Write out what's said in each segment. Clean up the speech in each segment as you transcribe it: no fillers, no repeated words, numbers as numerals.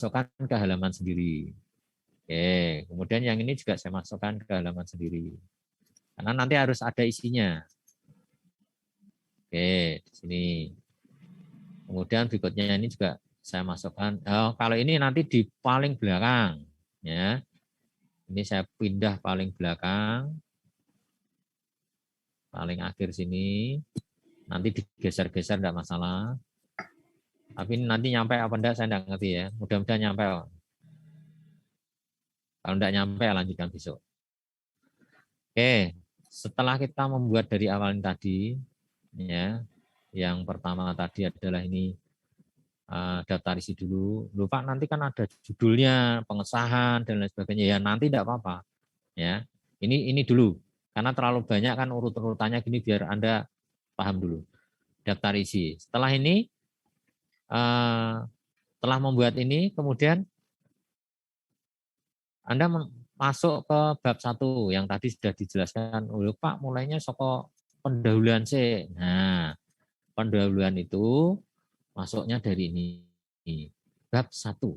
masukkan ke halaman sendiri. Oke, kemudian yang ini juga saya masukkan ke halaman sendiri. Karena nanti harus ada isinya. Oke, di sini. Kemudian berikutnya ini juga saya masukkan. Oh, kalau ini nanti di paling belakang, ya. Ini saya pindah paling belakang, paling akhir sini. Nanti digeser-geser tidak masalah. Tapi ini nanti nyampe apa enggak saya enggak ngerti ya. Mudah-mudahan nyampe. Kalau enggak nyampe lanjutkan besok. Oke, setelah kita membuat dari awal ini tadi, ya, yang pertama tadi adalah ini daftar isi dulu. Lupa nanti kan ada judulnya, pengesahan dan lain sebagainya. Ya nanti tidak apa-apa. Ya, ini dulu. Karena terlalu banyak kan urut-urutannya gini biar Anda paham dulu. Daftar isi. Setelah ini, setelah membuat ini, kemudian Anda masuk ke bab 1 yang tadi sudah dijelaskan. Oh, Pak, mulainya soko pendahuluan sih. Nah, pendahuluan itu masuknya dari ini. Bab 1.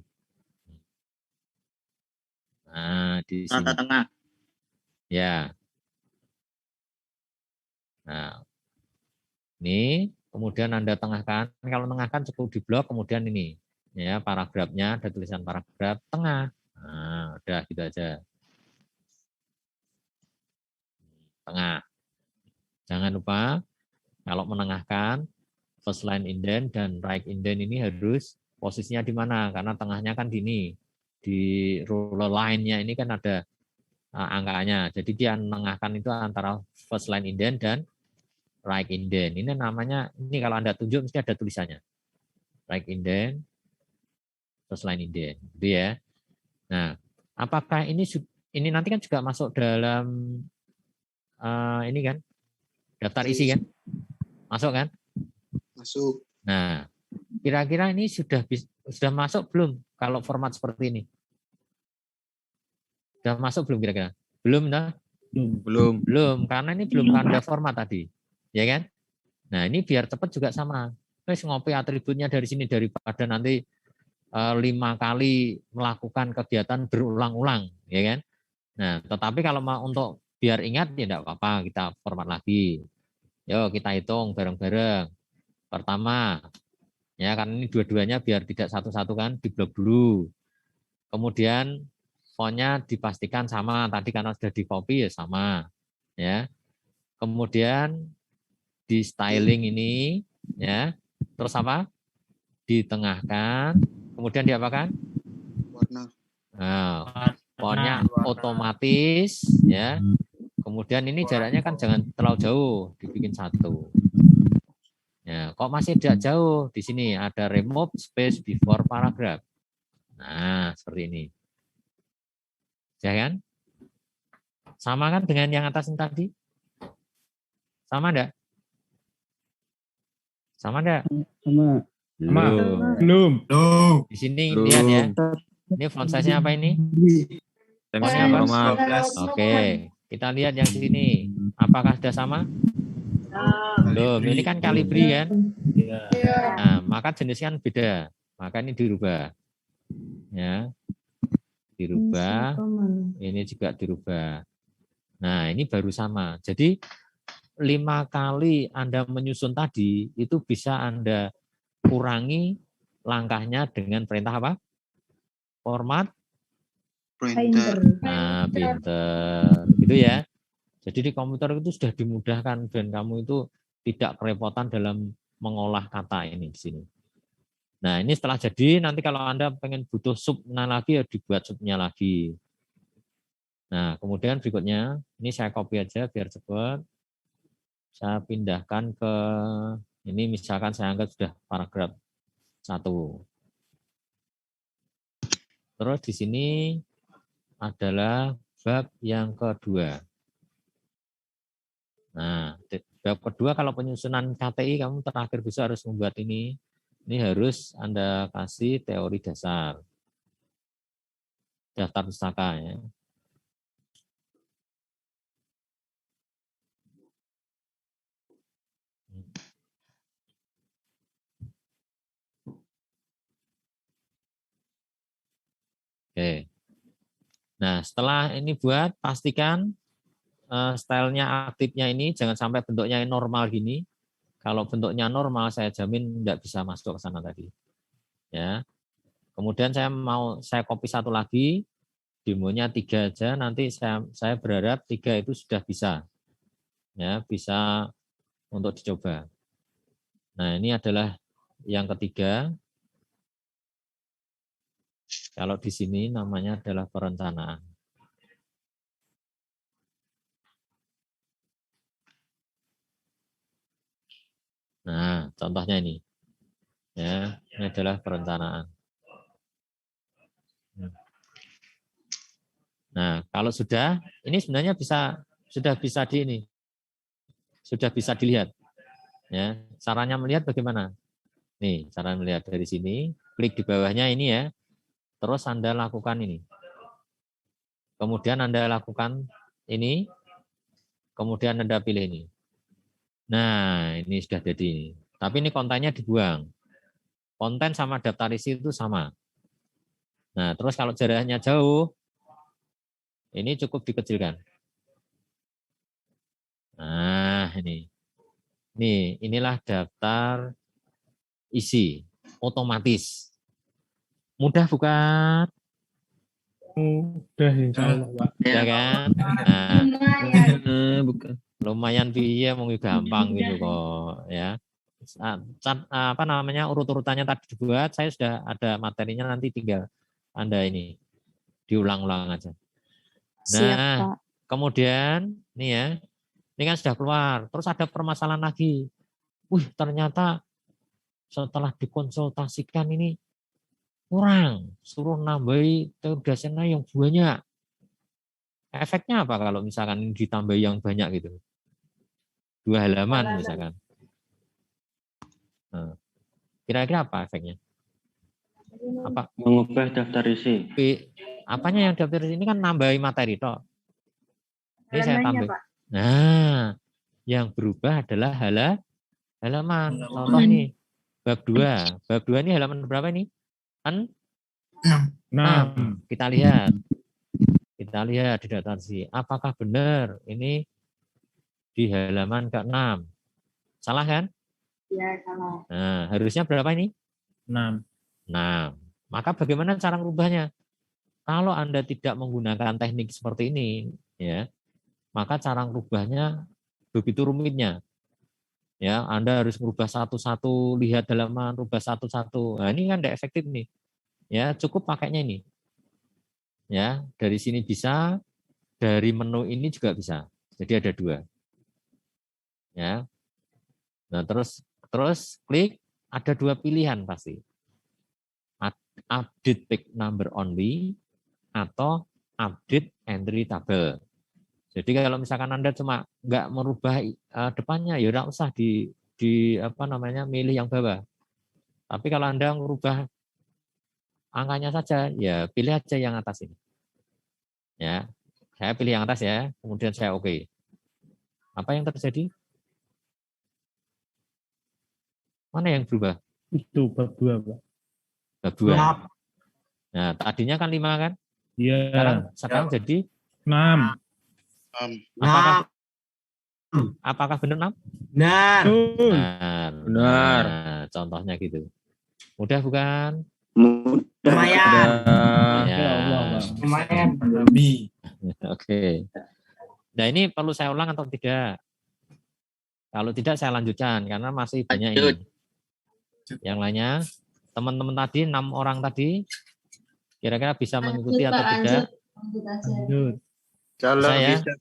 Nah, di sini. Rata tengah. Ya. Nah, ini kemudian Anda tengahkan. Kalau tengahkan cukup di blok, kemudian ini. Ya, paragrafnya ada tulisan paragraf tengah. Nah, udah gitu aja. Tengah. Jangan lupa kalau menengahkan first line indent dan right indent ini harus posisinya di mana? Karena tengahnya kan di ini. Di ruler line-nya ini kan ada angkanya. Jadi dia menengahkan itu antara first line indent dan right indent. Ini namanya, ini kalau Anda tunjuk mesti ada tulisannya. Right indent, first line indent. Gitu ya. Nah, apakah ini nanti kan juga masuk dalam ini kan? Daftar isi kan? Masuk kan? Masuk. Nah, kira-kira ini sudah masuk belum kalau format seperti ini? Sudah masuk belum kira-kira? Belum, nah? Belum. Belum, karena ini belum ada format tadi. Ya kan? Nah, ini biar cepat juga sama. Terus ngopi atributnya dari sini daripada nanti 5 kali melakukan kegiatan berulang-ulang, ya kan? Nah, tetapi kalau mau untuk biar ingat ya enggak apa-apa, kita format lagi. Yuk kita hitung bareng-bareng. Pertama, ya kan ini dua-duanya biar tidak satu-satu kan diblok dulu. Kemudian fontnya dipastikan sama, tadi karena sudah di copy ya sama. Ya. Kemudian di styling ini ya. Terus apa? Ditengahkan, kemudian diapakan? Warna. Nah, fontnya otomatis ya. Kemudian ini jaraknya kan jangan terlalu jauh, dibikin 1. Ya, kok masih tidak jauh? Di sini ada remove space before paragraph. Nah, seperti ini. Ya kan? Sama kan dengan yang atas ini tadi? Sama enggak? Sama enggak? Sama. Belum. Di sini lihat ya. Ini font size-nya apa ini? Fontnya apa? Oke, kita lihat yang sini. Apakah sudah sama? Belum. Ini kan Calibri kan? Nah, maka jenisnya kan beda. Maka ini dirubah. Ya. Dirubah. Ini juga dirubah. Nah, ini baru sama. Jadi 5 kali Anda menyusun tadi, itu bisa Anda kurangi langkahnya dengan perintah apa? Format Printer. Nah, pinter. Gitu ya. Jadi di komputer itu sudah dimudahkan dan kamu itu tidak kerepotan dalam mengolah kata ini di sini. Nah, ini setelah jadi, nanti kalau Anda pengen butuh subnya lagi, ya dibuat subnya lagi. Nah, kemudian berikutnya, ini saya copy aja biar cepat. Saya pindahkan ke, ini misalkan saya anggap sudah paragraf 1. Terus di sini adalah bab yang kedua. Nah, bab kedua kalau penyusunan KTI kamu terakhir bisa harus membuat ini. Ini harus Anda kasih teori dasar. Daftar pustaka ya. Oke. Nah, setelah ini buat, pastikan stylenya aktifnya ini jangan sampai bentuknya normal gini. Kalau bentuknya normal, saya jamin tidak bisa masuk ke sana tadi. Ya. Kemudian saya copy satu lagi, demonya 3 aja. Nanti saya berharap 3 itu sudah bisa, ya bisa untuk dicoba. Nah, ini adalah yang ketiga. Kalau di sini namanya adalah perencanaan. Nah, contohnya ini. Ya, ini adalah perencanaan. Nah, kalau sudah, ini sebenarnya sudah bisa dilihat. Ya, caranya melihat bagaimana? Nih, cara melihat dari sini, klik di bawahnya ini ya. Terus Anda lakukan ini. Kemudian Anda lakukan ini. Kemudian Anda pilih ini. Nah, ini sudah jadi. Tapi ini kontennya dibuang. Konten sama daftar isi itu sama. Nah, terus kalau jaraknya jauh, ini cukup dikecilkan. Nah, ini. Inilah daftar isi otomatis. Mudah bukan? Mudah insya Allah, Pak. Ya kan? Nah, bukan. Lumayan piye mau gampang gitu kok ya. Apa namanya urut-urutannya tadi dibuat, saya sudah ada materinya, nanti tinggal Anda ini diulang-ulang aja. Nah, Siap, Pak. kemudian nih ya, ini kan sudah keluar. Terus ada permasalahan lagi. Ternyata setelah dikonsultasikan ini kurang, suruh nambahi teodasena yang banyak. Efeknya apa kalau misalkan ditambah yang banyak gitu? 2 halaman misalkan. Nah, kira-kira apa efeknya? Apa? Mengubah daftar isi. Apanya yang daftar isi ini kan nambahi materi toh. Ini saya tambah. Nah, yang berubah adalah halaman. Contoh nih, bab 2. Bab 2 ini halaman berapa ini? 6. Kita lihat. Kita lihat di daftar isi. Apakah benar ini di halaman ke-6? Salah kan? Ya, salah. Nah, harusnya berapa ini? 6. Maka bagaimana cara merubahnya? Kalau Anda tidak menggunakan teknik seperti ini, ya, maka cara merubahnya begitu rumitnya. Ya, Anda harus merubah satu-satu, lihat halaman, rubah satu-satu. Nah, ini kan tidak efektif nih. Ya, cukup pakainya ini. Ya, dari sini bisa, dari menu ini juga bisa. Jadi ada 2. Ya. Nah, terus klik, ada 2 pilihan pasti. Update page number only atau update entry table. Jadi kalau misalkan Anda cuma nggak merubah depannya, ya nggak usah di apa namanya milih yang bawah. Tapi kalau Anda merubah angkanya saja, ya pilih aja yang atas ini. Ya, saya pilih yang atas ya, kemudian saya oke. Apa yang terjadi? Mana yang berubah? Itu bab 2, Pak. Bab 2. Nah, tadinya kan 5 kan? Iya. Sekarang jadi 6. Apakah benar 6? Benar. Benar. Nah, contohnya gitu. Mudah bukan? Lumayan. Lumayan. Oke. Nah, ini perlu saya ulang atau tidak? Kalau tidak saya lanjutkan karena masih banyak ini. Yang lainnya, teman-teman tadi 6 orang tadi kira-kira bisa mengikuti atau tidak? Lanjut. Kalau Bisa ya? bisa.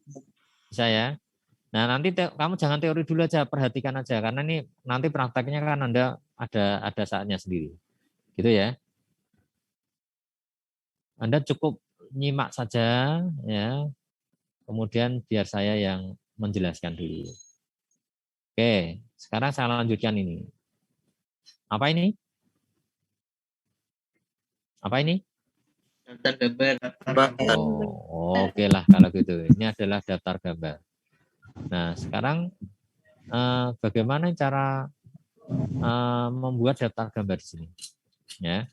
Bisa ya. Nah, nanti kamu jangan teori dulu aja, perhatikan aja karena ini nanti prakteknya kan Anda ada saatnya sendiri. Gitu ya. Anda cukup nyimak saja ya. Kemudian biar saya yang menjelaskan dulu. Oke, sekarang saya lanjutkan ini. Apa ini? Apa ini? Daftar gambar. Oke lah kalau gitu. Ini adalah daftar gambar. Nah, sekarang bagaimana cara membuat daftar gambar di sini? Ya.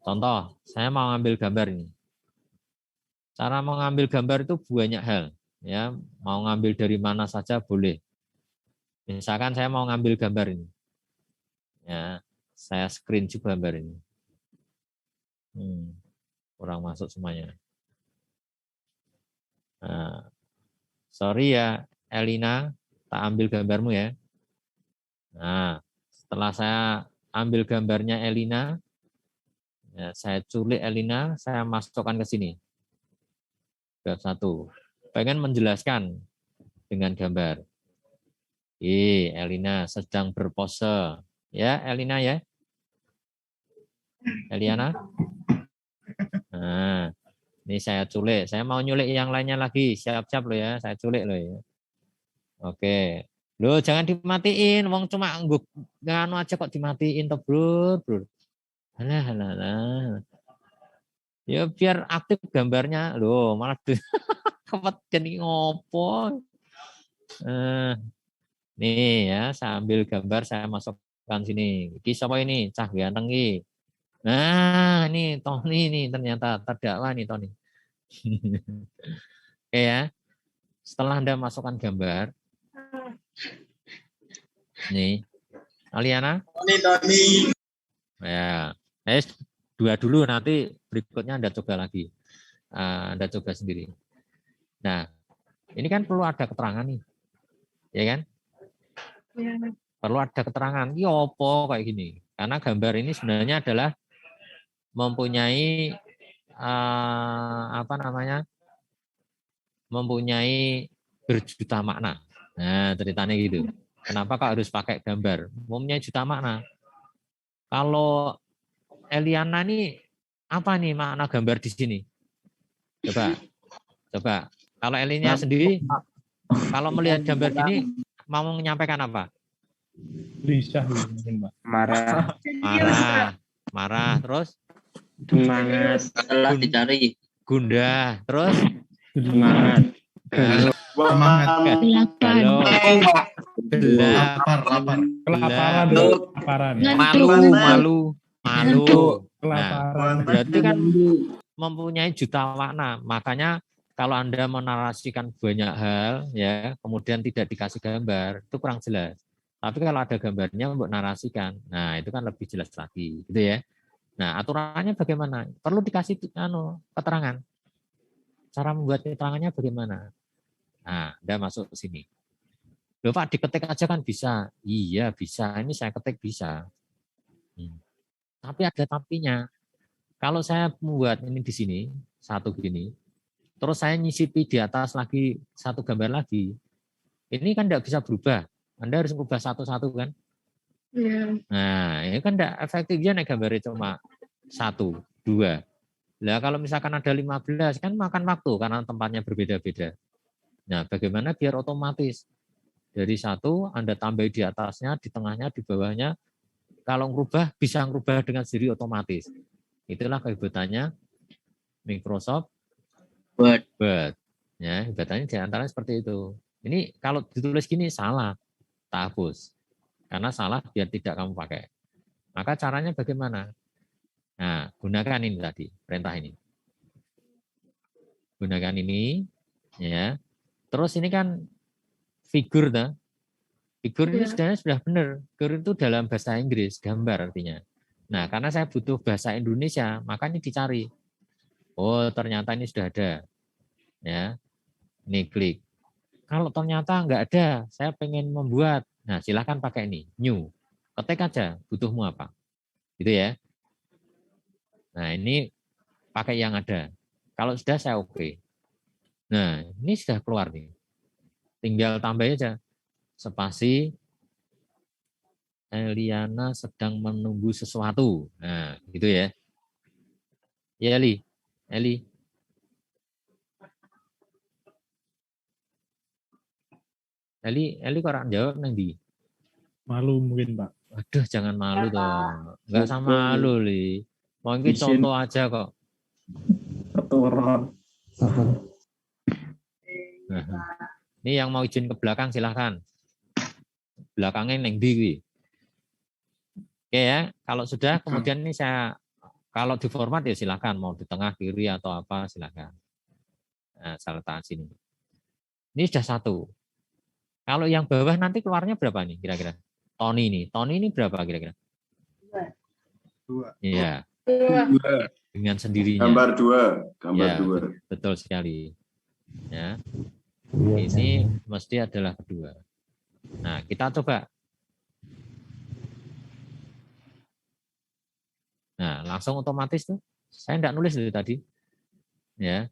Contoh, saya mau ambil gambar ini. Cara mengambil gambar itu banyak hal. Ya, mau ngambil dari mana saja boleh. Misalkan saya mau ngambil gambar ini. Ya, saya screen juga gambar ini. Kurang masuk semuanya. Nah, sorry ya, Elina, tak ambil gambarmu ya. Nah, setelah saya ambil gambarnya Elina, ya, saya culik Elina, saya masukkan ke sini. Bab 1. Pengen menjelaskan dengan gambar. Elina sedang berpose. Ya, Elina ya. Eliana. Nah, ini saya culik. Saya mau nyulik yang lainnya lagi. Siap-siap loh ya, saya culik loh ya. Oke. Loh, jangan dimatiin. Wong cuma nganu aja kok dimatiin toh, Bro. Alah. Ya biar aktif gambarnya. Loh, malah kepeten ngopo. Nih ya, saya ambil gambar, saya masukkan sini. Iki siapa ini? Cah ganteng iki. Nah, ini Tony nih ternyata terdakwa nih Tony. Oke ya. Setelah Anda masukkan gambar. Nih. Aliana? Tony. Ya. Dua dulu, nanti berikutnya Anda coba lagi. Anda coba sendiri. Nah, ini kan perlu ada keterangan nih. Ya kan? Ya. Perlu ada keterangan. Ini opo kayak gini. Karena gambar ini sebenarnya adalah mempunyai mempunyai berjuta makna. Nah, ceritanya gitu. Kenapa kok harus pakai gambar? Mempunyai juta makna. Kalau Eliana ini apa nih makna gambar di sini? Coba. Kalau Eliana sendiri, kalau melihat gambar gini, mau menyampaikan apa? Gelisah mungkin, Pak. Marah. Terus? Semangat. Setelah dicari. Gundah. Terus? Semangat. Kelaparan. Malu. Kelaparan. Nah, berarti kan mempunyai juta makna. Makanya kalau Anda menarasikan banyak hal, ya, kemudian tidak dikasih gambar, itu kurang jelas. Tapi kalau ada gambarnya untuk narasikan, nah itu kan lebih jelas lagi, gitu ya. Nah, aturannya bagaimana? Perlu dikasih keterangan. Cara membuat keterangannya bagaimana? Nah, Anda masuk ke sini. Loh Pak, diketik aja kan bisa. Iya, bisa. Ini saya ketik bisa. Tapi ada tapinya. Kalau saya membuat ini di sini, satu gini, terus saya nyisipi di atas lagi satu gambar lagi, ini kan tidak bisa berubah. Anda harus berubah satu-satu kan? Iya. Nah, ini kan tidak efektifnya naik gambarnya cuma 1, 2. Nah, kalau misalkan ada 15 kan makan waktu karena tempatnya berbeda-beda. Nah, bagaimana biar otomatis dari 1 Anda tambah di atasnya, di tengahnya, di bawahnya. Kalau ngerubah bisa ngerubah dengan sendiri otomatis. Itulah kehebatannya Microsoft Word. Ya, hebatannya di antara seperti itu. Ini kalau ditulis gini salah, tak hapus. Karena salah biar tidak kamu pakai. Maka caranya bagaimana? Nah, gunakan ini tadi, perintah ini. Gunakan ini, ya. Terus ini kan figur, dah. Figur ini sebenarnya sudah benar. Figur itu dalam bahasa Inggris, gambar artinya. Nah, karena saya butuh bahasa Indonesia, maka ini dicari. Oh, ternyata ini sudah ada. Ya, ini klik. Kalau ternyata nggak ada, saya pengen membuat. Nah, silahkan pakai ini, new. Ketik aja, butuhmu apa. Gitu ya. Nah, ini pakai yang ada. Kalau sudah, saya oke. Nah, ini sudah keluar nih. Tinggal tambah aja. Spasi, Eliana sedang menunggu sesuatu. Nah, gitu ya. Ya, Eli. Eli kok orang jawab nang di? Malu mungkin, Pak. Waduh, jangan malu toh. Enggak sama malu, Li. Mungkin contoh aja kok. Ini yang mau izin ke belakang silahkan. Belakangnya neng di. Oke ya, kalau sudah kemudian ini saya kalau di format ya silahkan mau di tengah kiri atau apa silahkan. Nah, saya letakkan sini. Ini sudah 1. Kalau yang bawah nanti keluarnya berapa nih kira-kira? Tony ini berapa kira-kira? 2. Iya, 2. dengan sendirinya. Gambar 2. Gambar Ya, 2. betul sekali. Ya. Ini mesti adalah kedua. Nah, kita coba. Nah, langsung otomatis tuh. Saya enggak nulis dari tadi. Ya.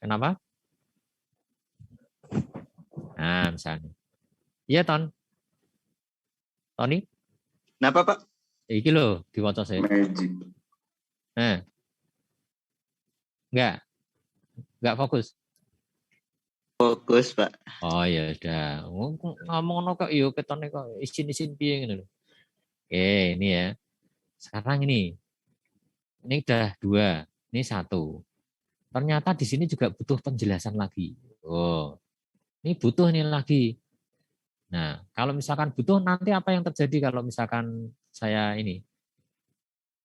Kenapa? Nah, misalnya. Iya, Tony? Kenapa, Pak? Iki lho, diwaca saya. Magic. Nah. Enggak fokus. Fokus, Pak. Oh ya udah. Ngomong kok yo ketone kok isin-isin piye ngono lho. Oke, ini ya. Sekarang ini. Ini udah 2, ini 1. Ternyata di sini juga butuh penjelasan lagi. Oh. Ini butuh ini lagi. Nah, kalau misalkan butuh nanti apa yang terjadi kalau misalkan saya ini.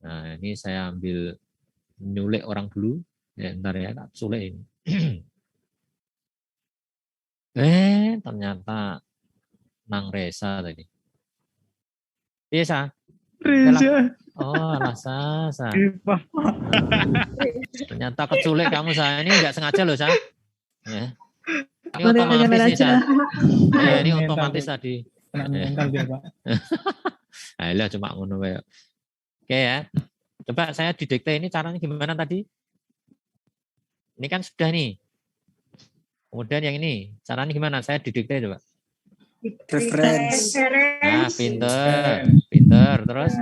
Nah, ini saya ambil nyulik orang dulu. Ya, ntar ya, tak sulik ini. Ternyata Nang Resa tadi. Iya, Reza. Oh, alah Sa. Ternyata keculik kamu, Sa. Ini enggak sengaja loh, Sa. Ya. Ini otomatis nih, Sa. Ya, ini otomatis tadi. Kena mental dia, Pak. Alah, cuma ngono wae. Oke ya. Coba saya didikte ini caranya gimana tadi? Ini kan sudah nih. Kemudian yang ini, caranya gimana? Saya didikte coba. Reference. Nah, pinter. Terus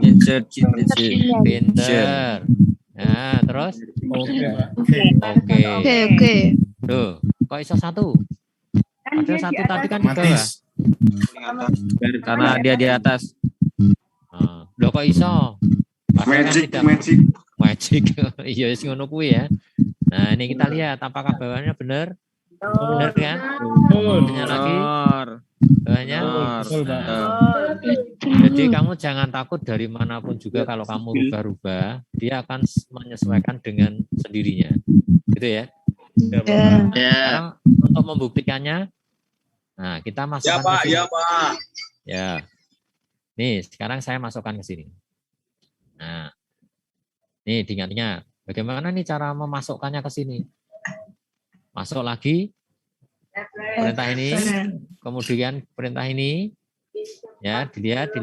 Insert caption. pinter. Nah, terus Oke, Pak. oke. Tuh, kok iso 1? Padahal 1 tadi kan di bawah. Otomatis. Karena dia di atas. Loh kok iso? Padahal kan tidak magic. Iya, wis ngono kuwi ya. Nah, ini kita lihat apakah bawahnya benar? Benar kan? Bawahnya lagi. Bawahnya. Betul, Pak. Jadi kamu jangan takut dari manapun juga kalau kamu rubah-rubah, dia akan menyesuaikan dengan sendirinya. Gitu ya. Sekarang untuk membuktikannya, nah kita masukkan ke sini. Pak. Ya. Nih, sekarang saya masukkan ke sini. Nah. Nih, diingat-ingat. Bagaimana nih cara memasukkannya ke sini? Masuk lagi. Perintah ini. Kemudian perintah ini. Ya, dilihat.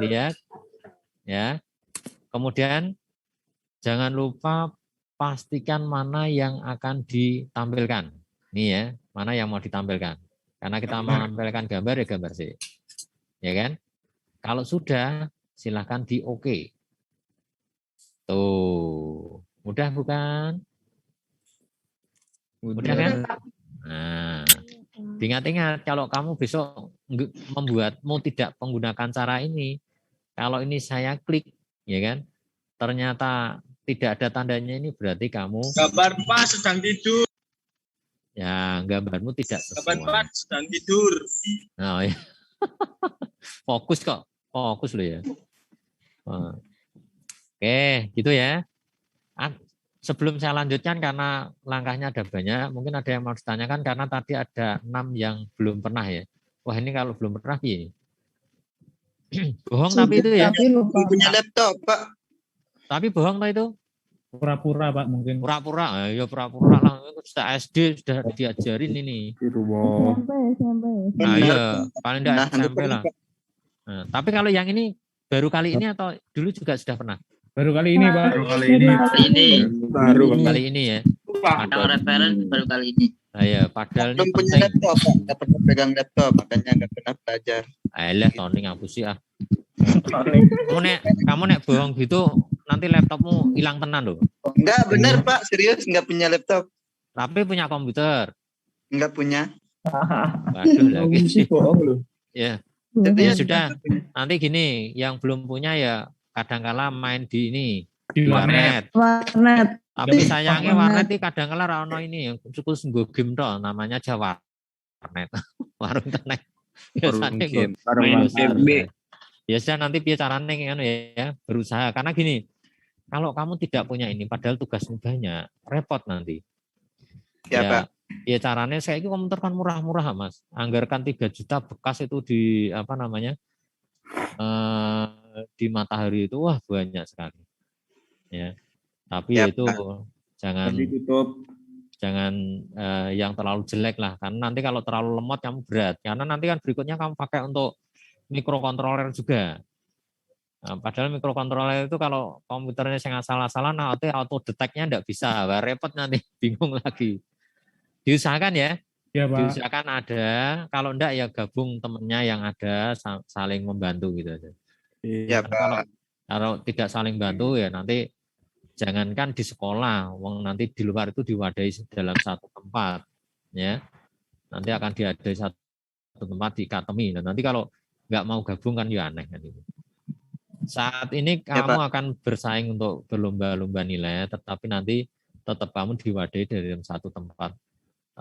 Ya. Kemudian jangan lupa pastikan mana yang akan ditampilkan. Nih ya, mana yang mau ditampilkan. Karena kita menampilkan gambar ya gambar sih. Ya kan? Kalau sudah, silahkan di OK. Tuh, mudah bukan? Mudah kan? Nah, ingat-ingat kalau kamu besok membuatmu tidak menggunakan cara ini, kalau ini saya klik, ya kan? Ternyata tidak ada tandanya ini berarti kamu Gambar Pak sedang tidur. ya gambarmu tidak sesuai. Gambar Pak sedang tidur. Nah, ya. Fokus loh ya. Oke, gitu ya. Sebelum saya lanjutkan karena langkahnya ada banyak, mungkin ada yang mau ditanyakan karena tadi ada 6 yang belum pernah ya. Wah ini kalau belum pernah ya. Bohong tapi itu ya. Punya laptop, Pak. Tapi bohong tuh itu. Pura-pura, Pak, mungkin. Pura-pura, ya pura-pura lah. Sudah SD sudah diajarin ini. Nah, iya, paling tidak SMP lah. Nah, tapi kalau yang ini baru kali ini atau dulu juga sudah pernah? Baru kali ini, Pak. Baru Kali ini ya. Ada referensi baru kali ini. Nah, ya, padahal Belum ini punya penting. laptop, Pak. Nggak pernah pegang laptop, makanya nggak pernah belajar. Alah, Tony ngapusi ah. Kamu nek bohong gitu nanti laptopmu hilang tenan loh. Enggak, benar, Pak. Serius, nggak punya laptop. Tapi punya komputer. Nggak punya. Waduh lagi. bohong loh. Ya. Jadi Ya sudah. Nanti gini, yang belum punya ya kadangkala main di ini Di warnet. Warnet. Tapi sayangnya warnet ini kadangkala ra ono ini yang cukup nggo game toh namanya Jawa warnet. Warung internet. Biasanya game. main game. Ya sudah nanti piye carane ngono ya berusaha karena gini. kalau kamu tidak punya ini, padahal tugasmu banyak, repot nanti. Ya, Pak. Ya caranya saya ini komputer kan murah-murah Mas. Anggarkan 3 juta bekas itu di apa namanya di Matahari itu wah banyak sekali. Ya. Tapi Ya, itu jangan Ditutup. yang terlalu jelek lah. Karena nanti kalau terlalu lemot kamu berat. Karena nanti kan berikutnya kamu pakai untuk mikrokontroler juga. Nah, padahal mikrokontroler itu kalau komputernya yang asal-asalan nanti auto detect-nya enggak bisa. Wah, repot nanti bingung lagi. Diusahakan ya. Ya, Pak. Diusahakan ada, kalau enggak ya gabung temennya yang ada saling membantu gitu aja. Ya, Pak. Kalau tidak saling bantu ya nanti jangankan di sekolah, wong nanti di luar itu diwadahi dalam satu tempat ya. Nanti akan diadai satu tempat di akademi. Dan nanti kalau enggak mau gabung kan ya aneh kan itu. Saat ini Ya, kamu Pak. akan bersaing untuk berlomba-lomba nilai, tetapi nanti tetap kamu diwadahi dari satu tempat.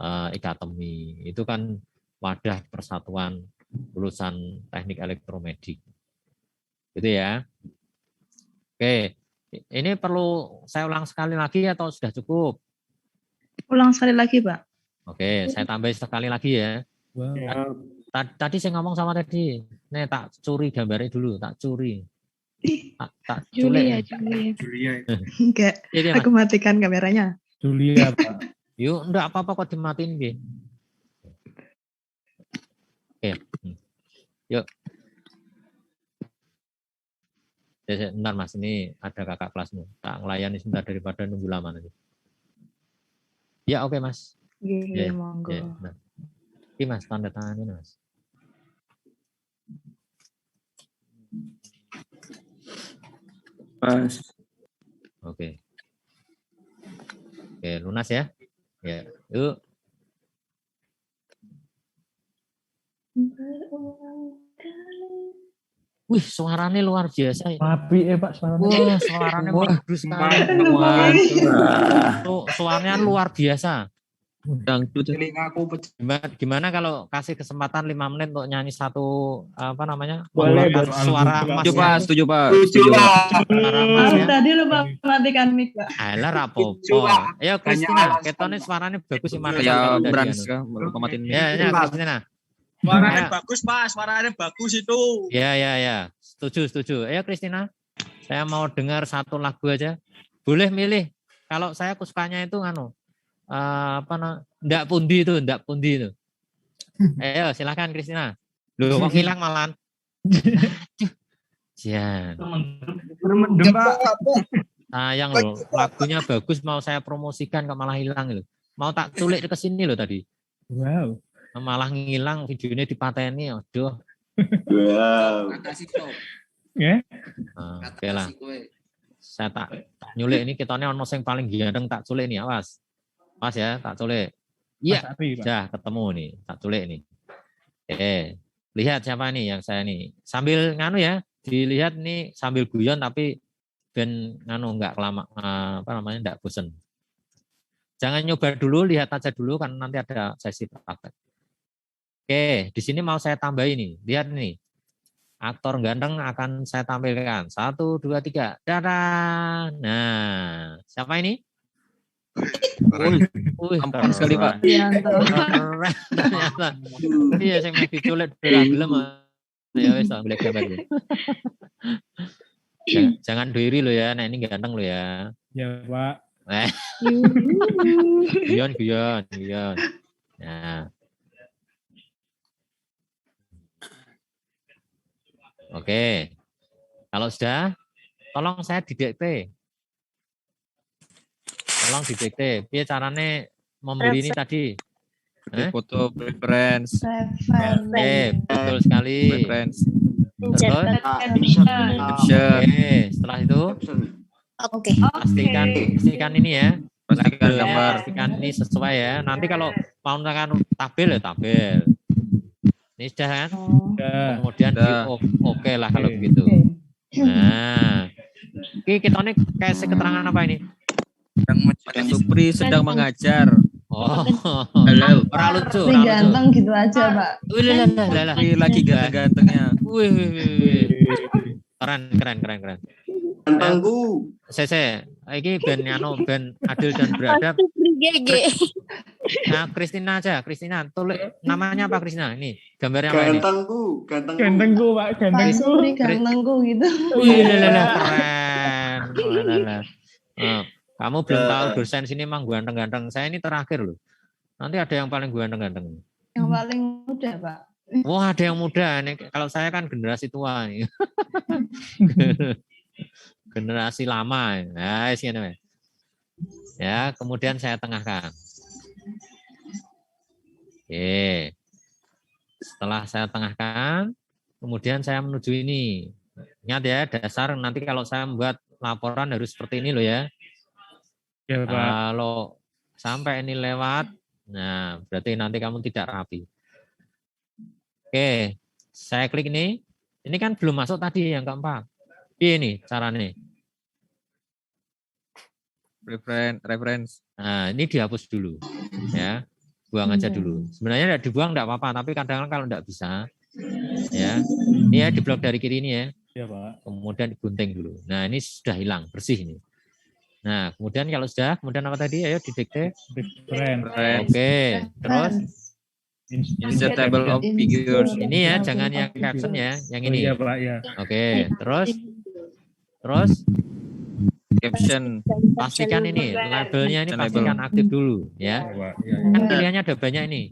Akademi itu kan wadah persatuan lulusan teknik elektromedik gitu ya. Oke, ini perlu saya ulang sekali lagi atau sudah cukup? Ulang sekali lagi, Pak. Oke, saya tambah sekali lagi ya. Wow. Tadi saya ngomong sama tadi, nih tak curi gambarnya dulu, tak curi. Tak Julia, culik. Julia. Enggak, Iya, aku matikan kameranya. Julia, Pak. Yuk, enggak apa-apa kok dimatiin nggih. Oke. Yuk. Ya, bentar Mas, ini ada kakak kelasmu. Tak ngelayani sebentar daripada nunggu lama nanti. Ya, oke Mas. Iya, Ya, monggo. ya, nah. Oke Mas, tanda tangan ini Mas. Pas. Oke. Oke, lunas ya. Ya, yuk. Wih, suaranya luar biasa. Api Pak suaranya. Wah, suaranya bagus sekali. Suaranya luar biasa. Dangdut. Gimana kalau kasih kesempatan 5 menit untuk nyanyi satu apa namanya? Boleh, mengeluarkan Pak. suara Setuju, emasnya. Setuju Pak. Setuju, Pak. Suara Maaf, emasnya. tadi lupa matikan mic, Pak. Alah rapopo. Ayo Kristina, ketone suaranya bagus gimana? Ya kalau udah Brans dianu. kah? Otomatis. Ya, Kristina. Suaranya Ya. bagus, Pak. Suaranya bagus itu. Ya. Setuju. Ayo Kristina. Saya mau dengar satu lagu aja. Boleh milih. Kalau saya sukanya itu ndak pundi itu. Ayo silakan Kristina. Loh kok hilang malan? Jan. Bermendem, Pak. Sayang loh, lagunya bagus mau saya promosikan kok malah hilang loh. Mau tak culik ke sini loh tadi. Wow. Malah ngilang videonya dipateni. Aduh. Wow. Ya. Nah, oke lah. Saya tak nyulik ini kitanya ono sing paling ganteng tak culik nih, awas. Mas ya, tak culik. Iya. Mas Api, Pak. Sudah ketemu nih, tak culik nih. Lihat siapa nih yang saya nih. Sambil nganu ya, dilihat nih sambil guyon tapi ben enggak lama enggak bosen. Jangan nyoba dulu, lihat aja dulu kan nanti ada sesi praktek. Oke, di sini mau saya tambahin nih. Lihat nih. Aktor ganteng akan saya tampilkan. 1, 2, 3. Dadah. Nah, siapa ini? Tampan sekali Pak. Prianto. Keren ternyata. Iya, saya mau diculik ora gelem. Ya wis tak golek gambar. Jangan diri lo ya. Nah, ini ganteng lo ya. Ya, Pak. Guyon. Nah. Oke. Kalau sudah, tolong saya didikte. Piye carane membeli ini tadi? Foto preference. Betul sekali. Preference. Terus? Caption. Oke, setelah itu Oke. pastikan ini ya. Pastikan gambar. Pastikan ini sesuai ya. Nanti kalau mau tekan tabel ya tabel. Ini sudah kan? Ya. Kemudian di Sudah. oke lah kalau begitu. Nah, oke kita ini kasih keterangan apa ini? Pak Supri sedang mengajar. Oh, Halo. ora lucu. Tapi ganteng gitu aja, Pak. Supri lagi ganteng-gantengnya. Wih. Keren. Gantengku. Sese, iki ben ben adil dan beradab. Nah, Kristina aja, Kristina. Tulis namanya apa Kristina? Ini gambarnya apa ini? Gantengku. Gantengku, Pak. Pak Gantengku. Supri gantengku gitu. Keren. Kamu belum tahu dosen sini emang ganteng-ganteng. Saya ini terakhir loh. Nanti ada yang paling ganteng-ganteng. Yang paling muda, Pak. Wah, ada yang muda nih. Kalau saya kan generasi tua nih. Generasi lama. Nah, sini. Ya, kemudian saya tengahkan. Oke. Setelah saya tengahkan, kemudian saya menuju ini. Ingat ya, dasar nanti kalau saya membuat laporan harus seperti ini loh ya. Ya, Pak. Kalau sampai ini lewat, nah berarti nanti kamu tidak rapi. Oke, saya klik ini. Ini kan belum masuk tadi yang keempat. Ini caranya. Reference. Nah, ini dihapus dulu. Ya, buang aja dulu. Sebenarnya tidak dibuang tidak apa-apa, tapi kadang-kadang kalau tidak bisa, ya, ini ya diblok dari kiri ini ya. Ya, Pak. Kemudian digunting dulu. Nah, ini sudah hilang, bersih ini. Nah, kemudian kalau sudah, kemudian apa tadi? Ayo didikte. Reference. Oke, terus Insert table of figures. ini ya, jangan yang caption ya, yang ini. Iya, Pak, ya. Oke, terus Caption. pastikan ini labelnya ini Label. pastikan aktif dulu ya. Ya, Pak. Ya, Kan pilihannya ada banyak ini.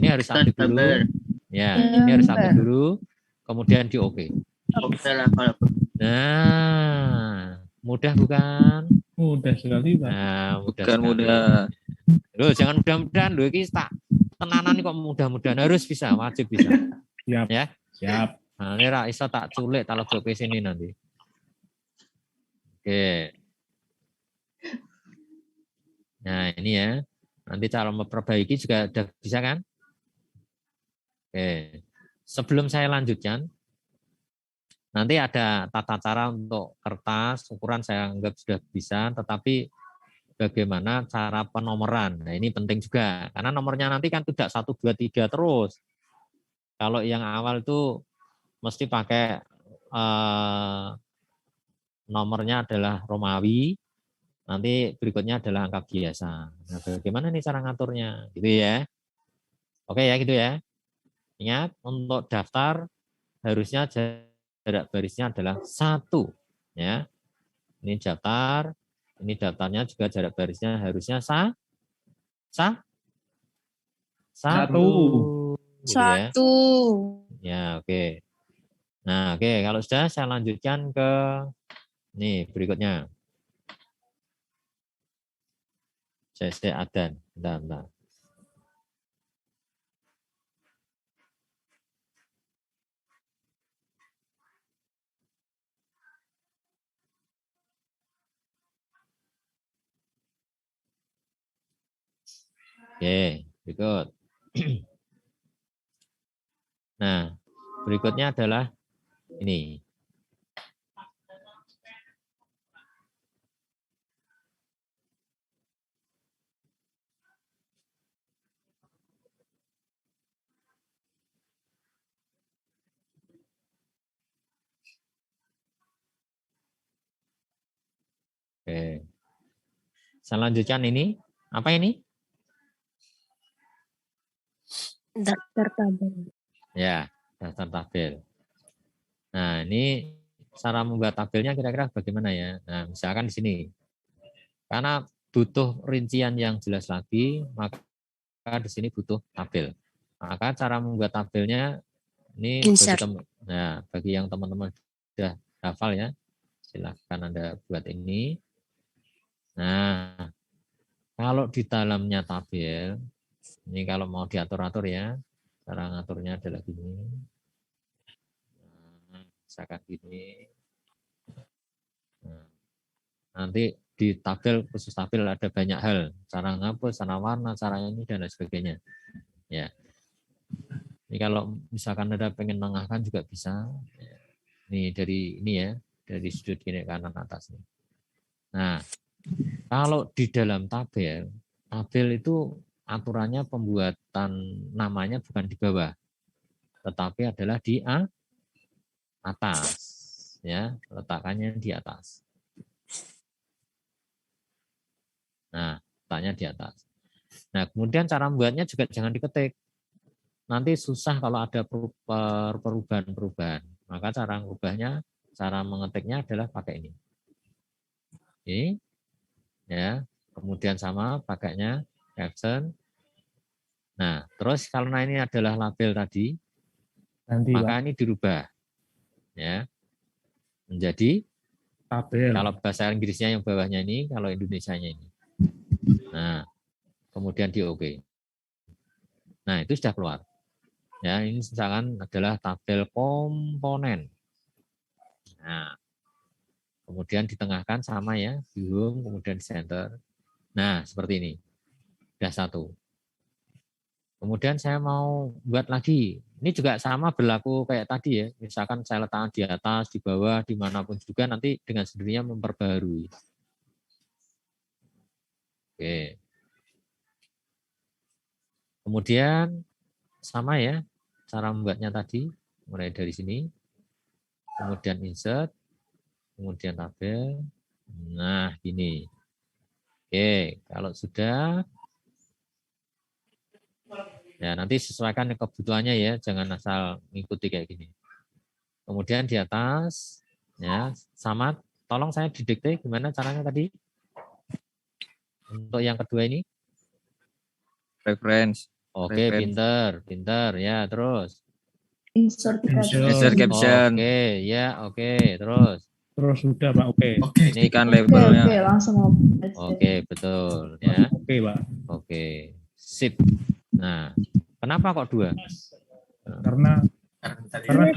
Ini harus aktif dulu. Ya, ini harus aktif dulu. Kemudian di OK. Nah, mudah bukan? Mudah sekali, Pak. Nah, mudah. Bukan sekali. mudah. Loh, jangan mudah-mudahan loh, ini tak tenanan kok mudah-mudahan, harus bisa, wajib bisa. Siap. Ya. Siap. Nah, ini Ra Isa tak culik kalau ke sini nanti. Oke. Nah, ini ya. Nanti cara memperbaiki juga udah bisa kan? Oke. Sebelum saya lanjutkan, nanti ada tata cara untuk kertas, ukuran saya anggap sudah bisa, tetapi bagaimana cara penomoran. Nah, ini penting juga, karena nomornya nanti kan tidak 1, 2, 3 terus. Kalau yang awal itu mesti pakai nomornya adalah Romawi, nanti berikutnya adalah angka biasa. Nah, bagaimana nih cara ngaturnya? Gitu ya. Oke ya, gitu ya. Ingat, untuk daftar harusnya jarak barisnya adalah 1. Ya. Ini daftar, ini daftarnya juga jarak barisnya harusnya satu. Gitu ya. Ya, oke. Nah, oke, kalau sudah saya lanjutkan ke nih berikutnya. CSD Adan. Bentar. Oke, berikut. Nah, berikutnya adalah ini. Oke. Saya lanjutkan ini. Apa ini? Daftar tabel. Ya, daftar tabel. Nah, ini cara membuat tabelnya kira-kira bagaimana ya? Nah, misalkan di sini. Karena butuh rincian yang jelas lagi, maka di sini butuh tabel. Maka cara membuat tabelnya ini bagi yang teman-teman sudah hafal ya, silahkan Anda buat ini. Nah, kalau di dalamnya tabel, ini kalau mau diatur-atur ya, cara ngaturnya adalah gini. Nah, misalkan gini. Nah, nanti di tabel, khusus tabel ada banyak hal. Cara ngapus, cara warna, cara ini, dan lain sebagainya. Ya. Ini kalau misalkan Anda pengen menengahkan juga bisa. Ini dari ini ya, dari sudut kiri kanan atas. Nah, kalau di dalam tabel itu aturannya pembuatan namanya bukan di bawah, tetapi adalah di atas. ya, letakkannya di atas. Nah, letaknya di atas. Nah, kemudian cara membuatnya juga jangan diketik. Nanti susah kalau ada perubahan-perubahan. Maka cara mengubahnya, cara mengetiknya adalah pakai ini. Oke. Ya, kemudian sama pakainya caption. Nah, terus kalau ini adalah label tadi, Nanti, maka Pak. ini dirubah. Ya. Menjadi Tabel. kalau bahasa Inggrisnya yang bawahnya ini, kalau Indonesianya ini. Nah, kemudian di OK. Nah, itu sudah keluar. Ya, ini misalkan adalah tabel komponen. Nah, kemudian ditengahkan sama ya, di home, kemudian di center. Nah, seperti ini. Sudah satu. Kemudian saya mau buat lagi. Ini juga sama berlaku kayak tadi ya. Misalkan saya letakkan di atas, di bawah, dimanapun juga nanti dengan sendirinya memperbaharui. Oke. Kemudian sama ya cara membuatnya tadi, mulai dari sini, kemudian insert, kemudian tabel. Nah, gini. Oke, kalau sudah, ya nanti sesuaikan kebutuhannya ya, jangan asal mengikuti kayak gini. Kemudian di atas, ya sama, tolong saya didikte gimana caranya tadi? Untuk yang kedua ini? Reference. Oke, pinter, ya terus. Insert Insert caption. Oke, ya oke, terus. Terus sudah, Pak. Oke. Ini kan labelnya. Oke, langsung Oke, betul ya. Oke, Pak. Oke, sip. Nah, kenapa kok 2? Karena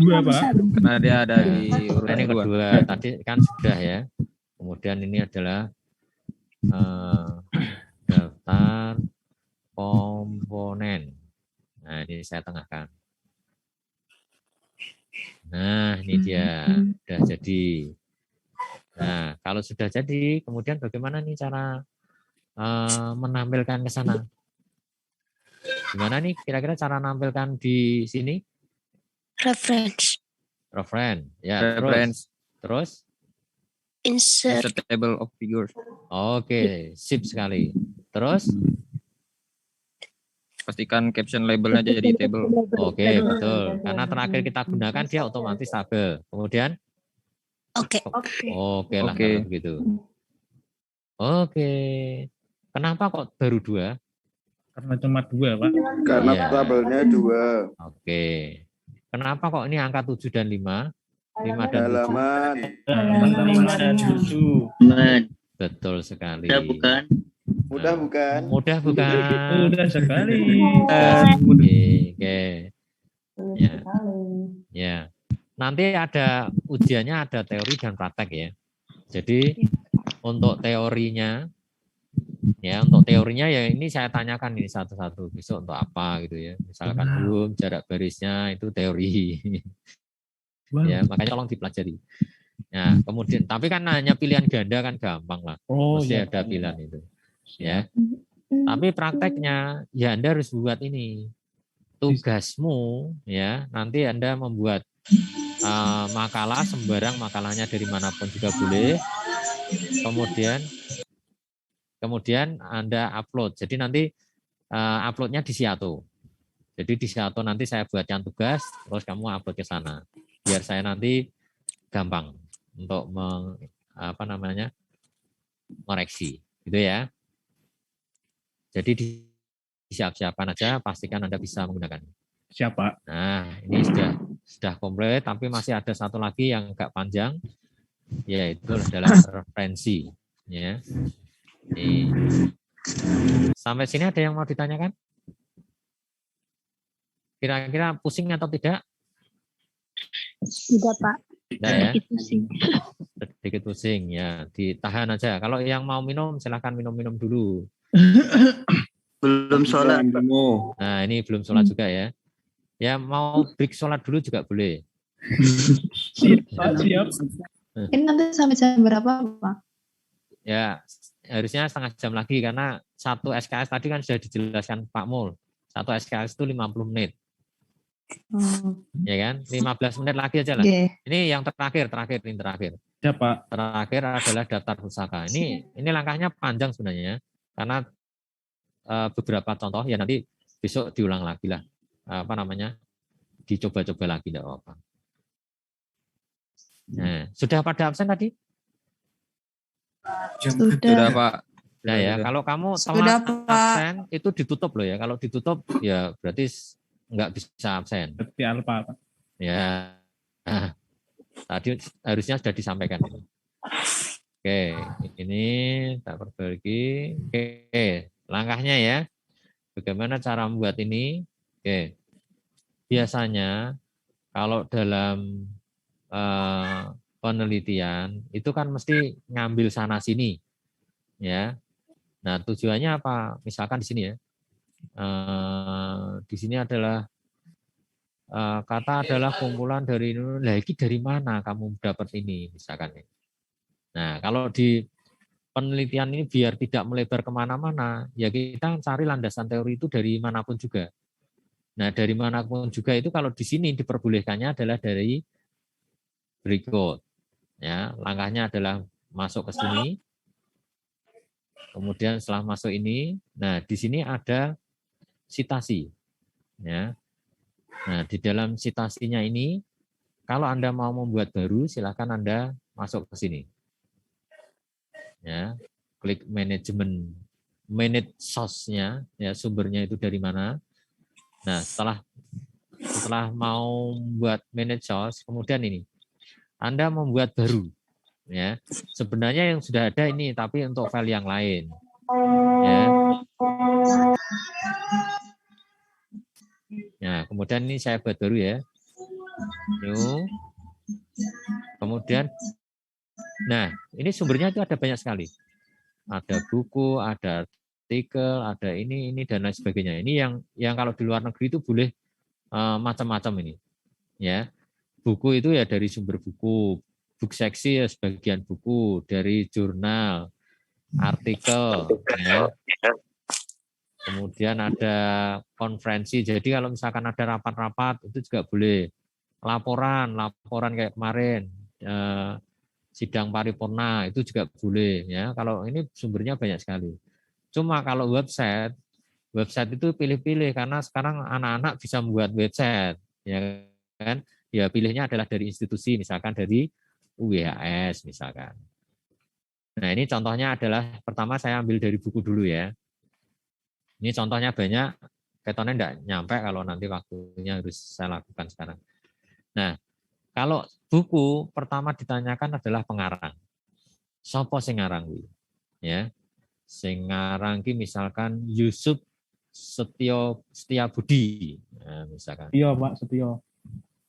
dua, Pak. Karena dia ada di urutan Ini 2. kedua, tadi kan sudah ya. Kemudian ini adalah daftar komponen. Nah, ini saya tengahkan. Nah, ini dia. Sudah jadi. Nah, kalau sudah jadi, kemudian bagaimana nih cara menampilkan ke sana? Gimana nih kira-kira cara menampilkan di sini? Reference. Reference. Ya, Reference. Terus? Insert. Insert table of figures. Oke, sip sekali. Terus? Pastikan caption labelnya jadi table. Oke, betul. Karena terakhir kita gunakan dia otomatis tabel. Kemudian? Oke. Oke lah, Oke. kalau begitu. Oke. Kenapa kok baru 2? Karena cuma 2, Pak. Karena Iya. tabelnya 2. Oke. Kenapa kok ini angka 7 dan 5? 5 dan 7? Halaman. 5 dan 7. Betul sekali. Mudah bukan? Mudah bukan? Mudah sekali. Oke. Ya. Ya. Nanti ada ujiannya, ada teori dan praktek ya. Jadi untuk teorinya ya ini saya tanyakan ini satu-satu besok untuk apa gitu ya. Misalkan jarak barisnya itu teori. Ya, makanya tolong dipelajari. Ya, kemudian tapi kan hanya pilihan ganda kan gampang lah. Mesti ada pilihan itu. Ya. Tapi prakteknya ya Anda harus buat ini. Tugasmu ya, nanti Anda membuat makalah sembarang, makalahnya dari manapun juga boleh. Kemudian Anda upload. Jadi nanti uploadnya di Siato. Jadi di Siato nanti saya buatkan tugas, terus kamu upload ke sana. Biar saya nanti gampang untuk koreksi, gitu ya. Jadi disiap-siapkan aja, pastikan Anda bisa menggunakan. Siapa? Nah, ini sudah komplit, tapi masih ada satu lagi yang agak panjang, yaitu adalah referensi. Ya. Nih. Sampai sini ada yang mau ditanyakan? Kira-kira pusing atau tidak? Tidak, Pak. Tidak ya? Sedikit pusing. Sedikit pusing ya. Ditahan aja. Kalau yang mau minum, silahkan minum-minum dulu. Belum sholat. Nah, ini belum sholat juga ya. Ya mau break sholat dulu juga boleh. Siap. Ini nanti sampai jam berapa, Pak? Ya harusnya setengah jam lagi karena satu SKS tadi kan sudah dijelaskan Pak Mul. Satu SKS itu 50 menit. Ya kan? 15 menit lagi aja lah. Oke. Ini yang terakhir. Siapa? Terakhir adalah daftar pusaka. Ini langkahnya panjang sebenarnya, karena beberapa contoh ya nanti besok diulang lagi lah. Dicoba-coba lagi, tidak apa-apa. Nah, sudah pada absen tadi? Sudah, Pak. Nah ya, kalau kamu Sudah, telat Pak. absen itu ditutup loh ya. Kalau ditutup ya berarti nggak bisa absen. Seperti Alfa, Pak. Ya, tadi harusnya sudah disampaikan. Oke, ini tak perbaiki. Oke, langkahnya ya. Bagaimana cara membuat ini? Oke, biasanya kalau dalam penelitian itu kan mesti ngambil sana sini, ya. Nah tujuannya apa? Misalkan di sini ya. Di sini adalah kata adalah kumpulan dari lagi dari mana kamu dapat ini misalkan. Nah kalau di penelitian ini biar tidak melebar kemana-mana, ya kita cari landasan teori itu dari manapun juga. Nah dari manapun juga itu kalau di sini diperbolehkannya adalah dari berikut. Ya, langkahnya adalah masuk ke sini. Kemudian setelah masuk ini, nah di sini ada sitasi. Ya. Nah, di dalam sitasinya ini kalau Anda mau membuat baru silakan Anda masuk ke sini. Ya. Klik manajemen, manage source-nya, ya sumbernya itu dari mana. Nah, setelah mau membuat manage source, kemudian ini Anda membuat baru, ya. Sebenarnya yang sudah ada ini, tapi untuk file yang lain, ya. Nah, kemudian ini saya buat baru ya. New. Kemudian, nah ini sumbernya itu ada banyak sekali. Ada buku, ada artikel, ada ini dan lain sebagainya. Ini yang kalau di luar negeri itu boleh macam-macam ini, ya. Buku itu ya dari sumber buku, book seksi ya sebagian buku, dari jurnal, artikel, ya. Kemudian ada konferensi, jadi kalau misalkan ada rapat-rapat itu juga boleh. Laporan kayak kemarin, sidang paripurna itu juga boleh, ya. Kalau ini sumbernya banyak sekali. Cuma kalau website itu pilih-pilih karena sekarang anak-anak bisa membuat website, ya kan? Ya pilihnya adalah dari institusi, misalkan dari UWHS misalkan. Nah ini contohnya adalah pertama saya ambil dari buku dulu ya. Ini contohnya banyak, ketonnya enggak nyampe kalau nanti waktunya harus saya lakukan sekarang. Nah kalau buku pertama ditanyakan adalah pengarang. Sopo sing ngarang kuwi? Ya. Sing ngarang ki misalkan Yusuf Setiabudi. Nah, misalkan. Setia, Pak, Setia.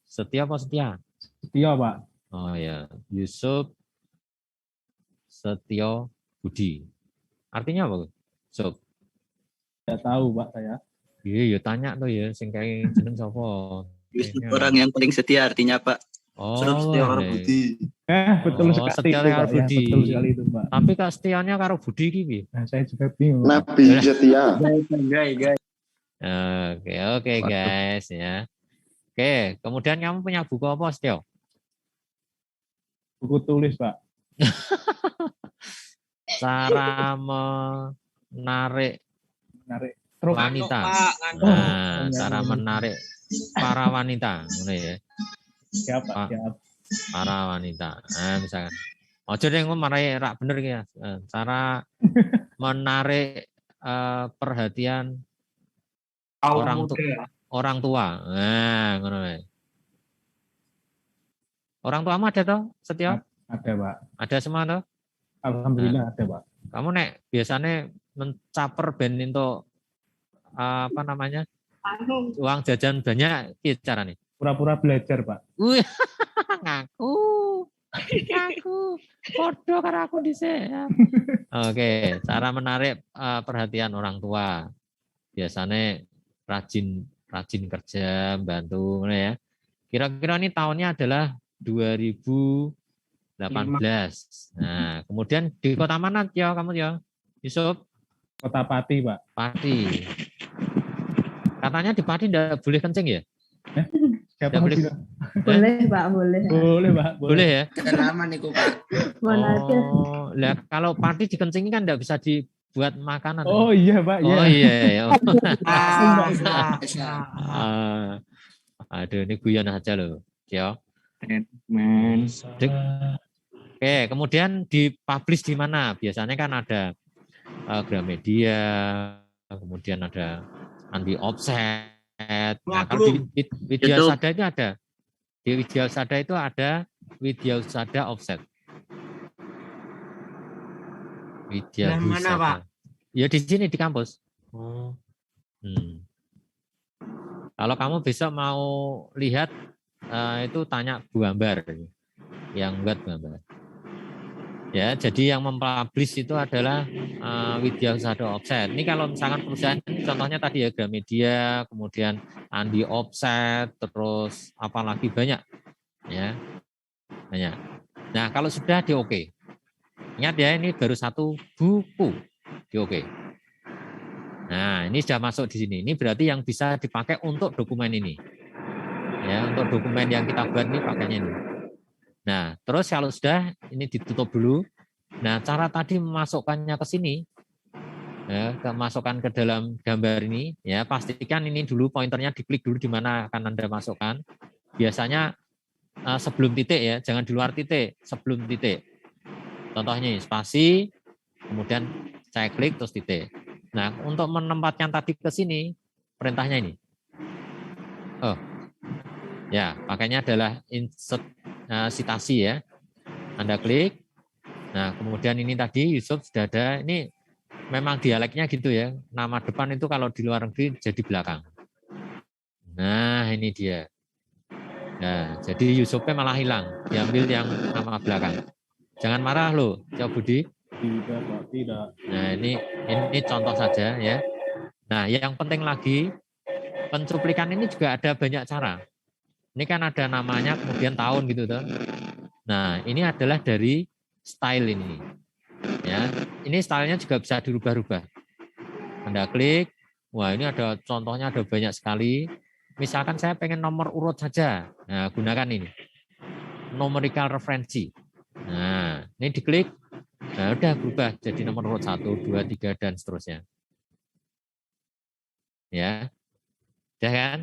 Setia apa setia? Setia, Pak. Oh ya, Yusuf Setio Budi. Artinya apa? Sob. Tidak tahu, Pak, saya. Iya, ya tanya tuh ya, sing kae jeneng sapa? Yusuf orang yang paling setia artinya, Pak. Oh, Setia karo Budi. Betul Oh, sekali setia itu, karo Pak. Ya, Budi. betul sekali itu, Pak. Tapi kak setianya karo Budi ki piye? Nah, saya juga bingung. Nabi setia. Guys. Oke guys ya. Oke, kemudian kamu punya buku apa, Setio? Buku tulis, Pak. Cara menarik wanita. Nah, cara menarik para wanita, ngono ya. Siap, Pak. Siap. Para wanita. Nah, misalkan. Ojo deh marai rak bener ya. Cara menarik perhatian orang tua. Nah, ngono ya. Orang tua ada toh, Setio? Ada, Pak. Ada semua toh? Alhamdulillah ada, Pak. Kamu nek biasanya mencaper ben untuk apa namanya? Uang jajan banyak iki carane. Pura-pura belajar, Pak. Wih, ngaku. Podo karo aku dhisik. Oke, cara menarik perhatian orang tua. Biasanya rajin kerja, bantu ya. Kira-kira ini tahunnya adalah 2018. Nah, kemudian di kota mana ya kamu ya? Yusuf? Kota Pati, Pak. Pati. Katanya di Pati enggak boleh kencing ya? Siapa Nggak boleh. Mas Dino? Boleh, Pak, boleh. Boleh, Pak. Boleh ya? Lama nih kok Pak. Mana aja. Oh, lah kalau pati dikencingin kan enggak bisa dibuat makanan. Oh iya, Pak. Oh iya ya. Ah, Aduh, ini guyon aja loh. Ya. Man. Oke, kemudian dipublish di mana? Biasanya kan ada Gramedia, kemudian ada anti offset. Nah, kalau di Widya YouTube. Usada itu ada. Di Widya Usada itu ada Widya Usada offset. Widya Yang mana, Usada. Pak? Ya di sini di kampus. Kalau kamu besok mau lihat itu tanya Bu Ambar yang buat Bu Ambar. Ya, jadi yang mempublish itu adalah Widya Usada Offset. Ini kalau misalkan perusahaan ini contohnya tadi ya Gramedia, kemudian Andi Offset, terus apalagi banyak ya. Banyak. Nah, kalau sudah di oke. Ingat ya, ini baru satu buku di oke. Nah, ini sudah masuk di sini. Ini berarti yang bisa dipakai untuk dokumen ini. Ya, untuk dokumen yang kita buat ini pakainya ini. Nah, terus kalau sudah ini ditutup dulu. Nah, cara tadi memasukkannya ke sini, ya, masukkan ke dalam gambar ini, ya pastikan ini dulu pointernya diklik dulu di mana akan Anda masukkan. Biasanya sebelum titik ya, jangan di luar titik, sebelum titik. Contohnya ini, spasi, kemudian saya klik terus titik. Nah, untuk menempatkan tadi ke sini, perintahnya ini. Oh, ya, pakainya adalah insert citasi ya. Anda klik. Nah, kemudian ini tadi Yusuf sudah ada. Ini memang dialeknya gitu ya. Nama depan itu kalau di luar negeri jadi belakang. Nah, ini dia. Nah, jadi Yusufnya malah hilang. Diambil yang nama belakang. Jangan marah loh, Cak Budi. Tidak, Pak. Tidak. Nah, ini contoh saja ya. Nah, yang penting lagi pencuplikan ini juga ada banyak cara. Ini kan ada namanya, kemudian tahun gitu tuh. Nah, ini adalah dari style ini. Ya, ini stylenya juga bisa dirubah-rubah. Anda klik, wah ini ada contohnya ada banyak sekali. Misalkan saya pengen nomor urut saja, nah gunakan ini. Numerical referensi. Nah, ini diklik, nah udah berubah jadi nomor urut 1, 2, 3, dan seterusnya. Ya, udah kan?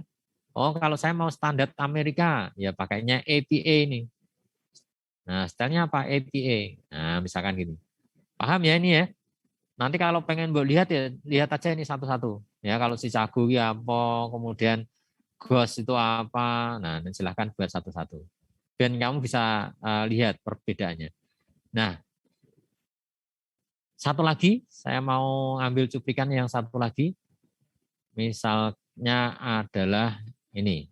Oh, kalau saya mau standar Amerika, ya pakainya APA ini. Nah, stylenya apa? APA. Nah, misalkan gini. Paham ya ini ya? Nanti kalau pengen buat lihat ya, lihat aja ini satu-satu. Ya, kalau si Cagu ya apa, kemudian Ghost itu apa. Nah, silahkan buat satu-satu. Dan kamu bisa lihat perbedaannya. Nah, satu lagi, saya mau ambil cuplikan yang satu lagi. Misalnya adalah ini.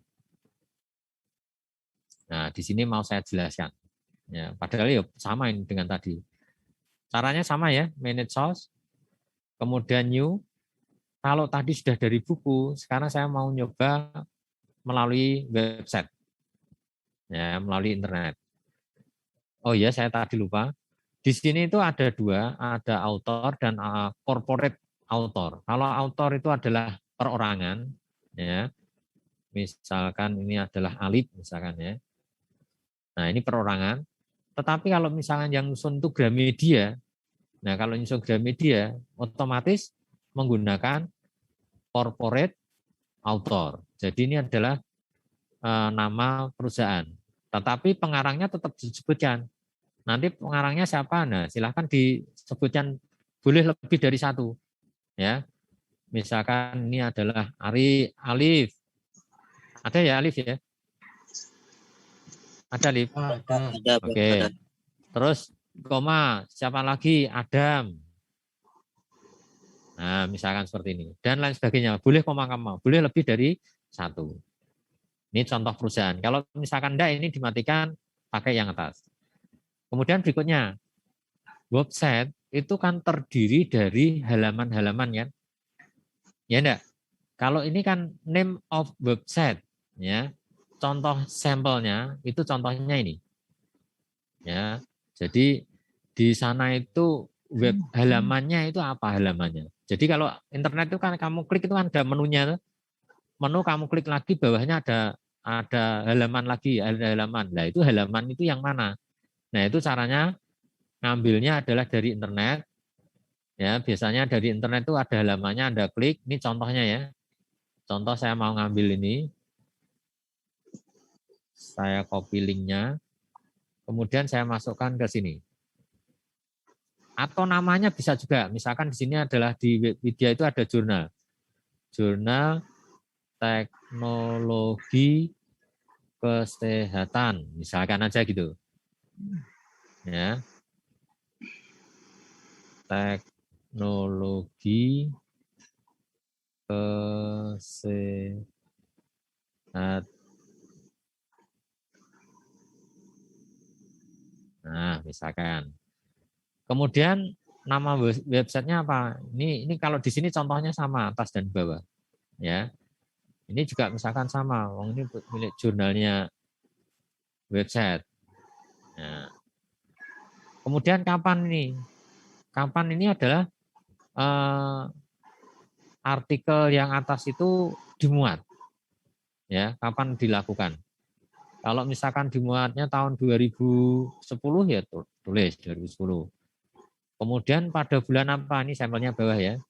Nah, di sini mau saya jelaskan. Ya, padahal ya sama ini dengan tadi. Caranya sama ya, manage source, kemudian new. Kalau tadi sudah dari buku, sekarang saya mau nyoba melalui website. Ya, melalui internet. Oh iya, saya tadi lupa. Di sini itu ada dua, ada author dan corporate author. Kalau author itu adalah perorangan, ya. Misalkan ini adalah Alif, misalkan ya. Nah, ini perorangan. Tetapi kalau misalkan yang nyusun itu Gramedia, nah kalau nyusun Gramedia, otomatis menggunakan corporate author. Jadi ini adalah nama perusahaan. Tetapi pengarangnya tetap disebutkan. Nanti pengarangnya siapa? Nah, silahkan disebutkan, boleh lebih dari satu. Ya, misalkan ini adalah Alif. Ada ya Alif ya? Ada Alif? Ada. Oke. Terus koma, siapa lagi? Adam. Nah, misalkan seperti ini. Dan lain sebagainya. Boleh koma-koma, boleh lebih dari satu. Ini contoh perusahaan. Kalau misalkan enggak, ini dimatikan, pakai yang atas. Kemudian berikutnya, website itu kan terdiri dari halaman-halaman kan? Ya enggak? Kalau ini kan name of website, ya. Contoh sampelnya itu contohnya ini. Ya. Jadi di sana itu web halamannya itu apa halamannya? Jadi kalau internet itu kan kamu klik itu kan ada menunya. Menu kamu klik lagi bawahnya ada ada halaman lagi, ada halaman. Nah, itu halaman itu yang mana? Nah, itu caranya ngambilnya adalah dari internet. Ya, biasanya dari internet itu ada halamannya, Anda klik. Ini contohnya ya. Contoh saya mau ngambil ini. Saya copy linknya. Kemudian saya masukkan ke sini. Atau namanya bisa juga. Misalkan di sini adalah di Wikipedia itu ada jurnal. Jurnal Teknologi Kesehatan, misalkan aja gitu. Ya. Teknologi Kesehatan. Nah, misalkan. Kemudian nama websitenya apa? Ini kalau di sini contohnya sama atas dan bawah. Ya. Ini juga misalkan sama, ini milik jurnalnya website. Nah. Kemudian kapan ini? Kapan ini adalah artikel yang atas itu dimuat. Ya, kapan dilakukan? Kalau misalkan dimuatnya tahun 2010 ya tulis 2010. Kemudian pada bulan apa? Ini sampelnya bawah ya.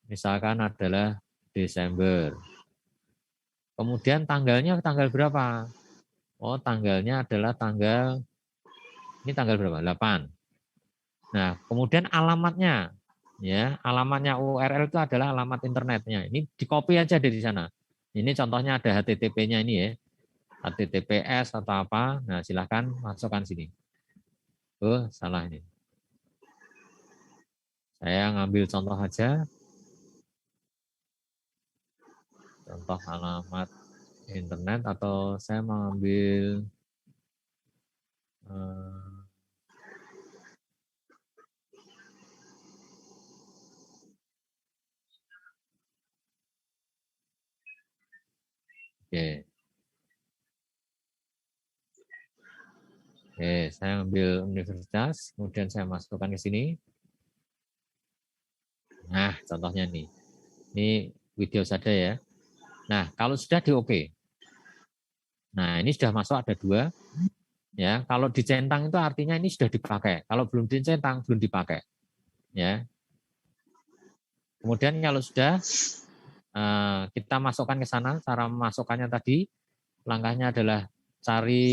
Misalkan adalah Desember. Kemudian tanggalnya tanggal berapa? Oh, tanggalnya adalah ini tanggal berapa? 8. Nah, kemudian alamatnya, ya, alamatnya URL itu adalah alamat internetnya. Ini di-copy aja dari sana. Ini contohnya ada HTTP-nya ini ya, HTTPS atau apa. Nah, silahkan masukkan sini. Oh, salah ini. Saya ngambil contoh aja. Contoh alamat internet atau saya mengambil Oke, saya ambil universitas, kemudian saya masukkan ke sini. Nah, contohnya nih. Ini video saja ya. Nah, kalau sudah di OK. Nah, ini sudah masuk ada 2. Ya, kalau dicentang itu artinya ini sudah dipakai. Kalau belum dicentang belum dipakai. Ya. Kemudian kalau sudah kita masukkan ke sana, cara memasukkannya tadi langkahnya adalah cari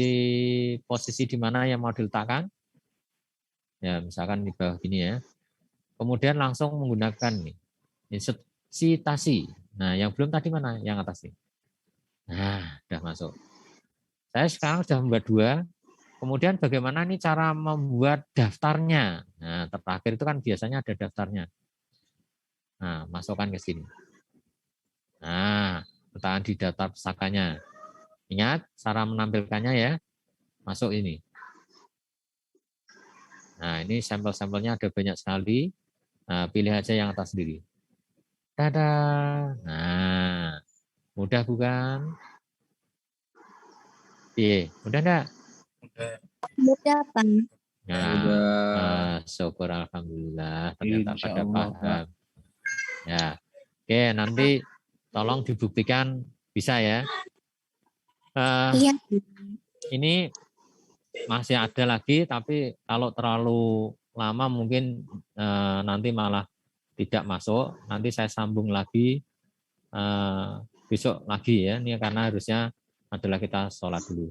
posisi di mana yang mau diletakkan. Ya, misalkan di bawah gini ya. Kemudian langsung menggunakan nih insert citasi. Nah, yang belum tadi mana? Yang atas nih. Nah, sudah masuk. Saya sekarang sudah membuat 2. Kemudian bagaimana nih cara membuat daftarnya? Nah, terakhir itu kan biasanya ada daftarnya. Nah, masukkan ke sini. Nah, letakkan di daftar pusakanya. Ingat, cara menampilkannya ya. Masuk ini. Nah, ini sampel-sampelnya ada banyak sekali. Nah, pilih aja yang atas sendiri. Dadah. Nah, mudah bukan? Iya, mudah enggak? Mudah, Pak. Nah, syukur alhamdulillah ternyata pada paham. Ya. Oke, nanti tolong dibuktikan bisa ya. Iya. Ini masih ada lagi, tapi kalau terlalu lama mungkin nanti malah tidak masuk. Nanti saya sambung lagi besok lagi ya. Ini karena harusnya adalah kita sholat dulu.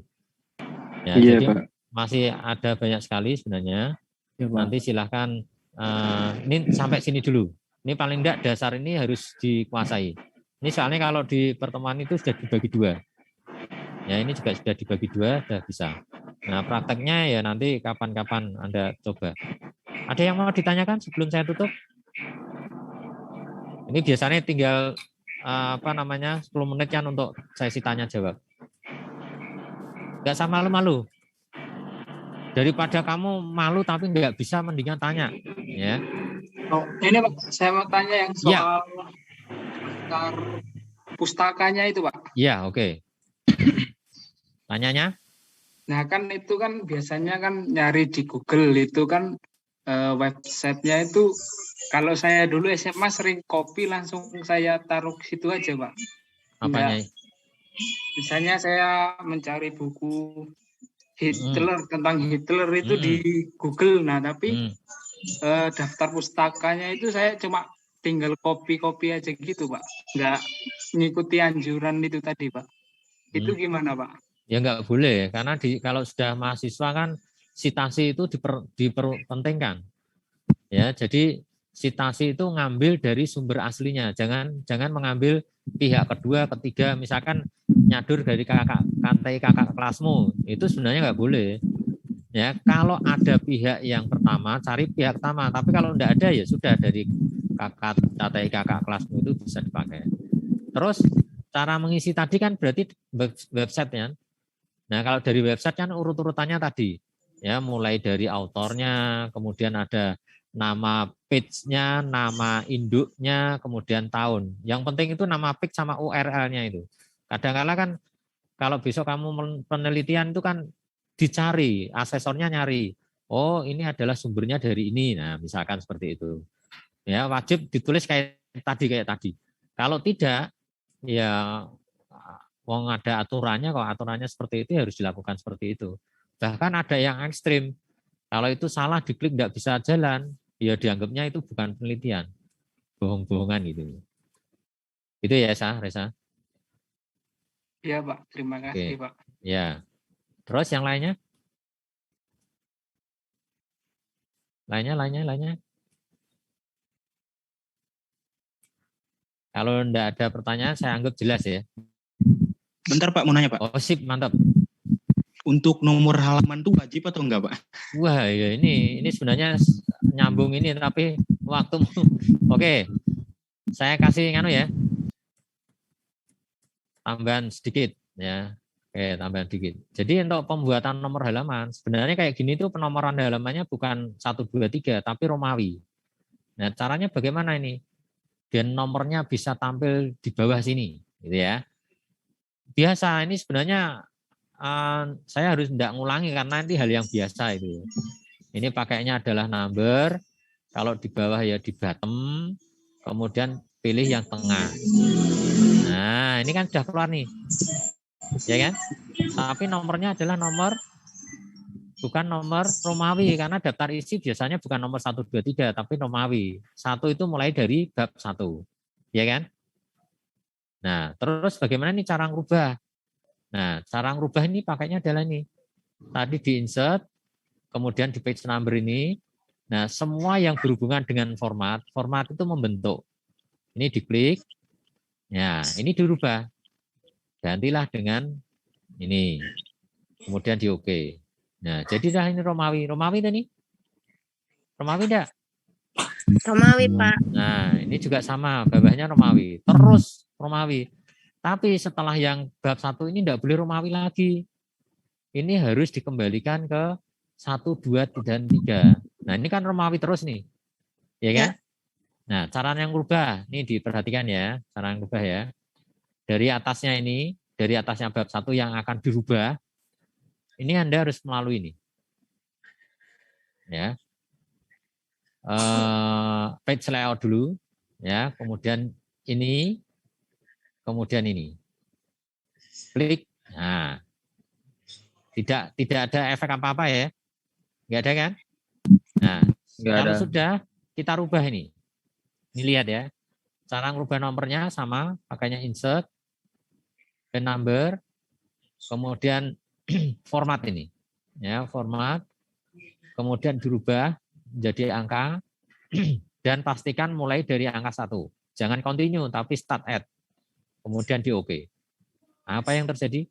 Ya, Iya, jadi Pak. masih ada banyak sekali sebenarnya. Ya, Pak. Nanti silahkan ini sampai sini dulu. Ini paling enggak dasar ini harus dikuasai. Ini soalnya kalau di pertemuan itu sudah dibagi 2. Ya, ini juga sudah dibagi 2, sudah bisa. Nah, prakteknya ya nanti kapan-kapan Anda coba. Ada yang mau ditanyakan sebelum saya tutup? Ini biasanya tinggal 10 menit kan untuk sesi tanya jawab. Enggak usah malu-malu. Daripada kamu malu tapi nggak bisa, mendingan tanya. Ya. Oh, ini Pak, saya mau tanya yang soal daftar pustakanya itu, Pak. Iya, oke. Tanyanya? Nah, kan itu kan biasanya kan nyari di Google itu kan websitenya itu kalau saya dulu SMA sering copy langsung saya taruh situ aja, Pak. Apanya? Misalnya saya mencari buku Hitler tentang Hitler itu di Google. Nah, tapi daftar pustakanya itu saya cuma tinggal copy aja gitu, Pak. Nggak ngikuti anjuran itu tadi, Pak. Itu gimana, Pak? Ya nggak boleh, karena kalau sudah mahasiswa kan sitasi itu diperpentingkan. Ya, jadi sitasi itu ngambil dari sumber aslinya, jangan mengambil pihak kedua, ketiga, misalkan nyadur dari kakak kelasmu, itu sebenarnya nggak boleh. Ya, kalau ada pihak yang pertama, cari pihak pertama. Tapi kalau tidak ada, ya sudah dari kakak kelasmu itu bisa dipakai. Terus cara mengisi tadi kan berarti website ya. Nah, kalau dari website kan urut-urutannya tadi, ya mulai dari autornya, kemudian ada nama page-nya, nama induknya, kemudian tahun. Yang penting itu nama page sama URL-nya itu. Kadang-kadang kan kalau besok kamu penelitian itu kan dicari, asesornya nyari. Oh, ini adalah sumbernya dari ini. Nah, misalkan seperti itu. Ya, wajib ditulis kayak tadi. Kalau tidak, ya wong ada aturannya, kalau aturannya seperti itu harus dilakukan seperti itu. Bahkan ada yang ekstrim. Kalau itu salah diklik tidak bisa jalan, ya dianggapnya itu bukan penelitian. Bohong-bohongan gitu. Itu ya, Reza? Iya, Pak. Terima kasih, Pak. Ya. Terus yang lainnya? Lainnya. Kalau enggak ada pertanyaan, saya anggap jelas ya. Bentar Pak, mau nanya Pak. Oh sip, mantap. Untuk nomor halaman itu wajib atau enggak Pak? Wah, ya ini sebenarnya nyambung ini, tapi waktu. Oke, saya kasih ya. Tambahan sedikit ya. Oke, tambahan sedikit. Jadi untuk pembuatan nomor halaman, sebenarnya kayak gini tuh penomoran halamannya bukan 1, 2, 3, tapi Romawi. Nah, caranya bagaimana ini? Dan nomornya bisa tampil di bawah sini, gitu ya. Biasa, ini sebenarnya saya harus tidak ngulangi karena nanti hal yang biasa itu. Ini pakainya adalah number, kalau di bawah ya di bottom, kemudian pilih yang tengah. Nah, ini kan sudah keluar nih. Ya kan? Tapi nomornya adalah bukan nomor Romawi, karena daftar isi biasanya bukan nomor 1, 2, 3, tapi Romawi. 1 itu mulai dari bab 1. Ya kan? Nah, terus bagaimana nih cara ngubah? Nah, cara ngubah ini pakainya adalah ini. Tadi di insert, kemudian di page number ini. Nah, semua yang berhubungan dengan format itu membentuk. Ini diklik. Nah, ini dirubah. Gantilah dengan ini. Kemudian di OK. Nah, jadilah ini Romawi. Romawi tadi? Romawi enggak? Romawi, Pak. Nah, ini juga sama, bawahnya Romawi. Terus Romawi. Tapi setelah yang bab 1 ini enggak boleh Romawi lagi. Ini harus dikembalikan ke 1, 2, dan 3. Nah, ini kan Romawi terus nih. Ya kan? Ya. Nah, cara yang berubah. Ini diperhatikan ya, cara yang berubah ya. Dari atasnya ini, dari atasnya bab 1 yang akan dirubah, ini Anda harus melalui ini. Ya. Page layout dulu, ya, kemudian ini, kemudian ini. Klik. Nah. Tidak ada efek apa-apa ya. Enggak ada kan? Nah, kalau sudah kita rubah ini. Ini lihat ya. Cara merubah nomornya sama, pakainya insert, pen number, kemudian format ini. Ya, format. Kemudian dirubah menjadi angka dan pastikan mulai dari angka 1. Jangan continue tapi start at. Kemudian di OK. Apa yang terjadi?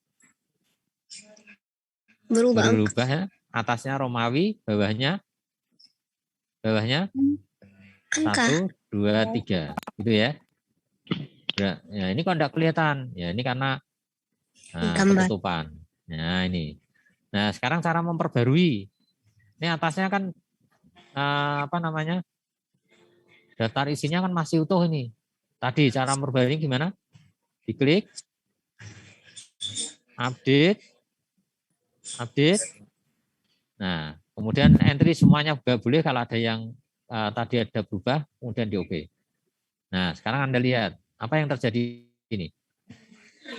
Berubah ya. Atasnya Romawi, bawahnya angka 1, 2, 3. Gitu ya. Ya, ini kok enggak kelihatan. Ya, ini karena penutupan. Nah, ini. Nah, sekarang cara memperbarui. Ini atasnya kan daftar isinya kan masih utuh ini. Tadi cara memperbarui gimana? Diklik. Update. Nah, kemudian entry semuanya juga boleh kalau ada yang tadi ada berubah, kemudian di OK. Nah, sekarang Anda lihat apa yang terjadi ini.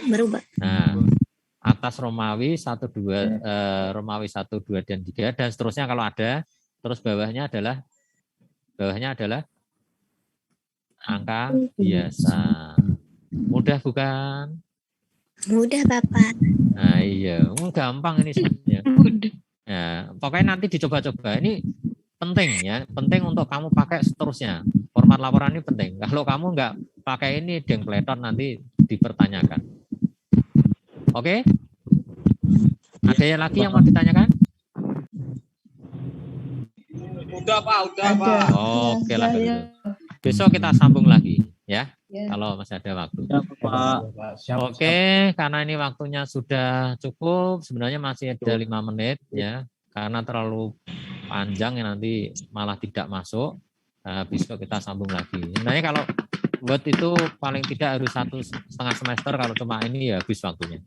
Berubah. Nah, atas Romawi 1 2 Romawi 1 2 dan 3 dan seterusnya kalau ada, terus bawahnya adalah angka biasa. Mudah bukan? Mudah Bapak. Nah, iya, gampang ini sebenarnya. Ya, pokoknya nanti dicoba-coba. Ini penting ya, penting untuk kamu pakai seterusnya. Format laporan ini penting. Kalau kamu nggak pakai ini, dengkletot nanti dipertanyakan. Oke? Ada yang lagi yang mau ditanyakan? Udah Pak, Pak. Oke lah begitu. Besok kita sambung lagi ya, kalau masih ada waktu. Oke, karena ini waktunya sudah cukup, sebenarnya masih ada 5 menit ya, karena terlalu panjang ya nanti malah tidak masuk. Besok kita sambung lagi. Sebenarnya kalau buat itu paling tidak harus 1,5 semester, kalau cuma ini ya habis waktunya.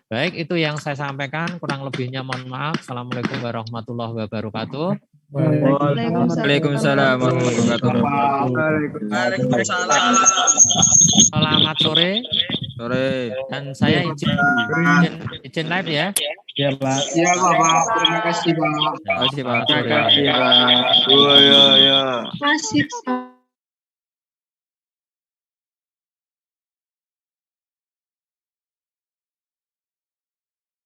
Baik, itu yang saya sampaikan, kurang lebihnya mohon maaf. Assalamualaikum warahmatullahi wabarakatuh. Waalaikumsalam warahmatullahi wabarakatuh. Waalaikumsalam. Selamat sore. Dan saya izin live ya. Ya Pak. Iya Bapak, terima kasih Pak. Terima kasih Pak. Ya. Masih